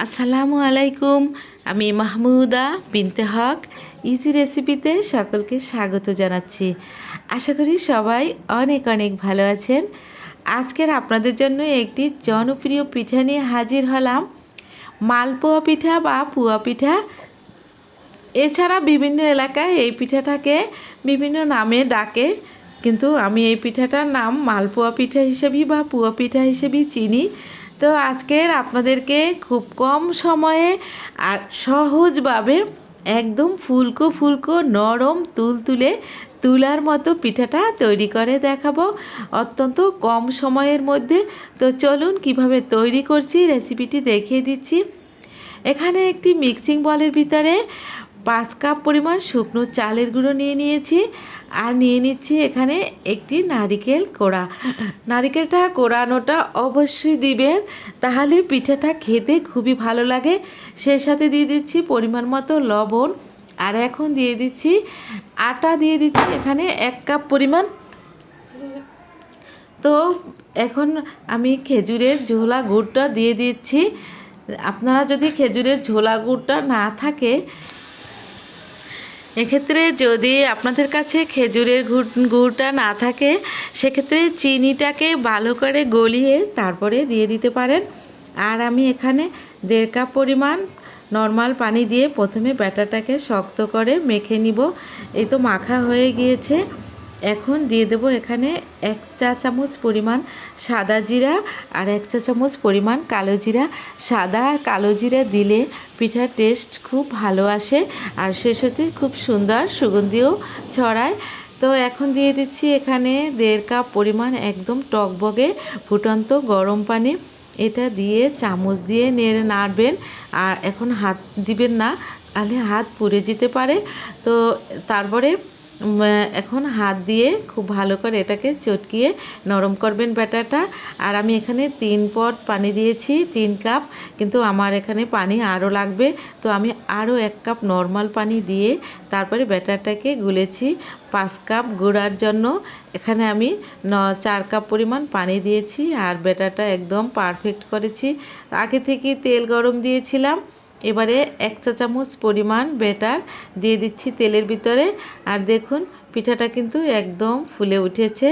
আসসালামু আলাইকুম। আমি মাহমুদা বিনতে হক ইজি রেসিপিতে সকলকে স্বাগত জানাচ্ছি। আশা করি সবাই অনেক অনেক ভালো আছেন। আজকের আপনাদের জন্য একটি জনপ্রিয় পিঠা নিয়ে হাজির হলাম, মালপোয়া পিঠা বা পুয়া পিঠা। এছাড়া বিভিন্ন এলাকায় এই পিঠাটাকে বিভিন্ন নামে ডাকে, কিন্তু আমি এই পিঠাটার নাম মালপোয়া পিঠা হিসেবেই বা পুয়া পিঠা হিসেবেই চিনি। তো আজকের আপনাদেরকে খুব কম সময়ে আর সহজভাবে একদম ফুলকো ফুলকো নরম তুলতুলে তুলার মতো পিঠাটা তৈরি করে দেখাবো অত্যন্ত কম সময়ের মধ্যে। তো চলুন কিভাবে তৈরি করছি রেসিপিটি দেখিয়ে দিচ্ছি। এখানে একটি মিক্সিং বলের ভিতরে 5 কাপ পরিমাণ শুকনো চালের গুঁড়ো নিয়ে নিয়েছি, আর নিয়ে নিচ্ছি এখানে একটি নারিকেল কোড়া। নারিকেলটা কোড়ানোটা অবশ্যই দিবেন, তাহলে পিঠাটা খেতে খুবই ভালো লাগে। সেই সাথে দিয়ে দিচ্ছি পরিমাণ মতো লবণ, আর এখন দিয়ে দিচ্ছি আটা, দিয়ে দিচ্ছি এখানে 1 কাপ পরিমাণ। তো এখন আমি খেজুরের ঝোলা গুড়টা দিয়ে দিচ্ছি। আপনারা যদি খেজুরের ঝোলা গুড়টা না থাকে, এক্ষেত্রে যদি আপনাদের কাছে খেজুরের গুড়টা না থাকে, সেক্ষেত্রে চিনিটাকে ভালো করে গলিয়ে তারপরে দিয়ে দিতে পারেন। আর আমি এখানে 1.5 কাপ পরিমাণ নর্মাল পানি দিয়ে প্রথমে ব্যাটারটাকে শক্ত করে মেখে নিব। এই তো মাখা হয়ে গিয়েছে। এখন দিয়ে দেব এখানে 1 চা চামচ পরিমাণ সাদা জিরা আর 1 চা চামচ পরিমাণ কালো জিরা। সাদা আর কালো জিরা দিলে পিঠার টেস্ট খুব ভালো আসে, আর সে সাথে খুব সুন্দর সুগন্ধিও ছড়ায়। তো এখন দিয়ে দিচ্ছি এখানে 1.5 কাপ পরিমাণ একদম টকবগে ফুটন্ত গরম পানি। এটা দিয়ে চামচ দিয়ে নেড়ে নাড়বেন, আর এখন হাত দিবেন না, তাহলে হাত পুড়ে যেতে পারে। তো তারপরে এখন হাত দিয়ে খুব ভালো করে এটাকে চটকিয়ে নরম করবেন ব্যাটারটা। আর আমি এখানে 3 পট পানি দিয়েছি, 3 কাপ, কিন্তু আমার এখানে পানি আরও লাগবে। তো আমি আরও 1 কাপ নর্মাল পানি দিয়ে তারপরে ব্যাটারটাকে গুলেছি। 5 কাপ গুঁড়ার জন্য এখানে আমি 4 কাপ পরিমাণ পানি দিয়েছি, আর ব্যাটারটা একদম পারফেক্ট করেছি। আগে থেকে তেল গরম দিয়েছিলাম। এবারে 1 চা চামচ পরিমাণ ব্যাটার দিয়ে দিচ্ছি তেলের ভিতরে। আর দেখুন পিঠাটা কিন্তু একদম ফুলে উঠেছে।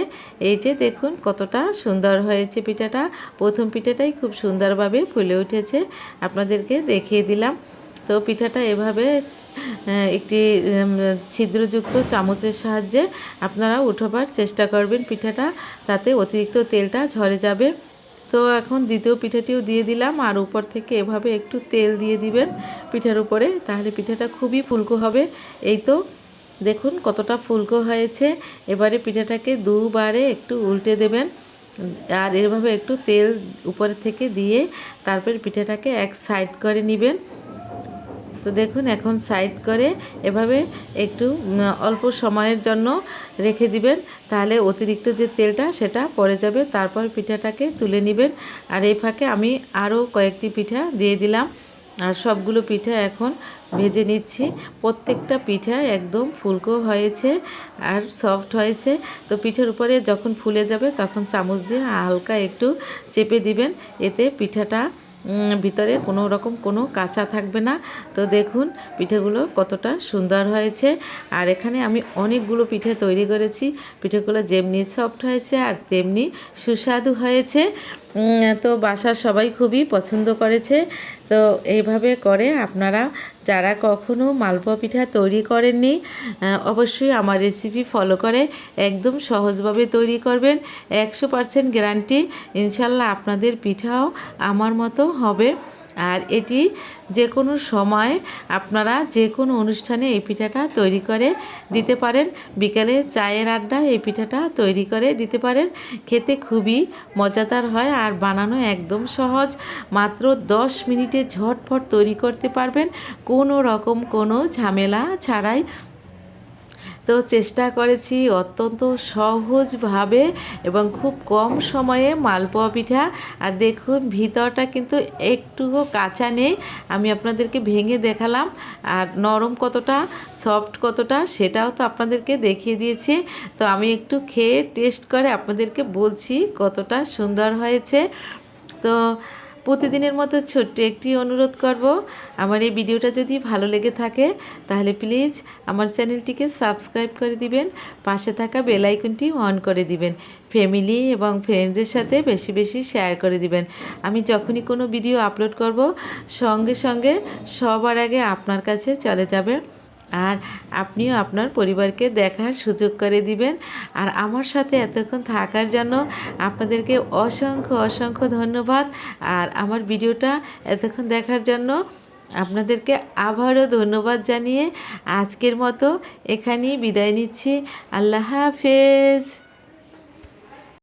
এই যে দেখুন কতটা সুন্দর হয়েছে পিঠাটা। প্রথম পিঠাটাই খুব সুন্দরভাবে ফুলে উঠেছে, আপনাদেরকে দেখিয়ে দিলাম। তো পিঠাটা এভাবে একটি ছিদ্রযুক্ত চামচের সাহায্যে আপনারা উঠাবার চেষ্টা করবেন পিঠাটা, তাতে অতিরিক্ত তেলটা ঝরে যাবে। তো এখন দ্বিতীয় পিঠাটিও দিয়ে দিলাম, আর উপর থেকে এভাবে একটু তেল দিয়ে দিবেন পিঠার উপরে, তাহলে পিঠাটা খুবই ফুলকো হবে। এই তো দেখুন কতটা ফুলকো হয়েছে। এবারে পিঠাটাকে দুবারে একটু উল্টে দেবেন, আর এভাবে একটু তেল উপরে থেকে দিয়ে তারপর পিঠাটাকে এক সাইড করে নেবেন। তো দেখুন এখন সাইড করে এভাবে একটু অল্প সময়ের জন্য রেখে দিবেন, তাহলে অতিরিক্ত যে তেলটা সেটা পড়ে যাবে। তারপর পিঠাটাকে তুলে নেবেন। আর এই ফাঁকে আমি আরও কয়েকটি পিঠা দিয়ে দিলাম, আর সবগুলো পিঠা এখন ভেজে নিচ্ছি। প্রত্যেকটা পিঠা একদম ফুলকো হয়েছে আর সফট হয়েছে। তো পিঠার উপরে যখন ফুলে যাবে তখন চামচ দিয়ে হালকা একটু চেপে দিবেন, এতে পিঠাটা ভিতরে কোনো রকম কোনো কাঁচা থাকবে না। তো দেখুন পিঠেগুলো কতটা সুন্দর হয়েছে। আর এখানে আমি অনেকগুলো পিঠে তৈরি করেছি। পিঠেগুলো যেমনি সফট হয়েছে আর তেমনি সুস্বাদু হয়েছে। তো বাসার সবাই খুবই পছন্দ করেছে। তো এইভাবে করে আপনারা যারা কখনো মালপোয়া পিঠা তৈরি করেননি, অবশ্যই আমার রেসিপি ফলো করে একদম সহজভাবে তৈরি করবেন। 100% গ্যারান্টি, ইনশাল্লাহ আপনাদের পিঠাও আমার মতো হবে। আর এটি যে কোনো সময় আপনারা যে কোনো অনুষ্ঠানে এই পিঠাটা তৈরি করে দিতে পারেন। বিকালে চায়ের আড্ডায় এই পিঠাটা তৈরি করে দিতে পারেন। খেতে খুবই মজাদার হয়, আর বানানো একদম সহজ। মাত্র 10 মিনিটে ঝটফট তৈরি করতে পারবেন, কোনো রকম কোনো ঝামেলা ছাড়াই। তো চেষ্টা করেছি অত্যন্ত সহজভাবে এবং খুব কম সময়ে মালপোয়া পিঠা। আর দেখুন ভিতরটা কিন্তু একটুও কাঁচা নেই, আমি আপনাদেরকে ভেঙে দেখালাম। আর নরম কতটা সফট কতটা সেটাও তো আপনাদেরকে দেখিয়ে দিয়েছি। তো আমি একটু খেয়ে টেস্ট করে আপনাদেরকে বলছি কতটা সুন্দর হয়েছে। তো প্রতিদিনের মতো ছোট্ট একটি অনুরোধ করব, আমার এই ভিডিওটা যদি ভালো লেগে থাকে তাহলে প্লিজ আমার চ্যানেলটিকে সাবস্ক্রাইব করে দিবেন, পাশে থাকা বেল আইকনটি অন করে দিবেন, ফ্যামিলি এবং ফ্রেন্ডসদের সাথে বেশি বেশি শেয়ার করে দিবেন। আমি যখনই কোনো ভিডিও আপলোড করব সঙ্গে সঙ্গে সবার আগে আপনার কাছে চলে যাবে, আর আপনিও আপনার পরিবারকে দেখার সুযোগ করে দিবেন। আর আমার সাথে এতক্ষণ থাকার জন্য আপনাদেরকে অসংখ্য অসংখ্য ধন্যবাদ। আর আমার ভিডিওটা এতক্ষণ দেখার জন্য আপনাদেরকে আবারও ধন্যবাদ জানিয়ে আজকের মতো এখানেই বিদায় নিচ্ছি। আল্লাহ হাফেজ।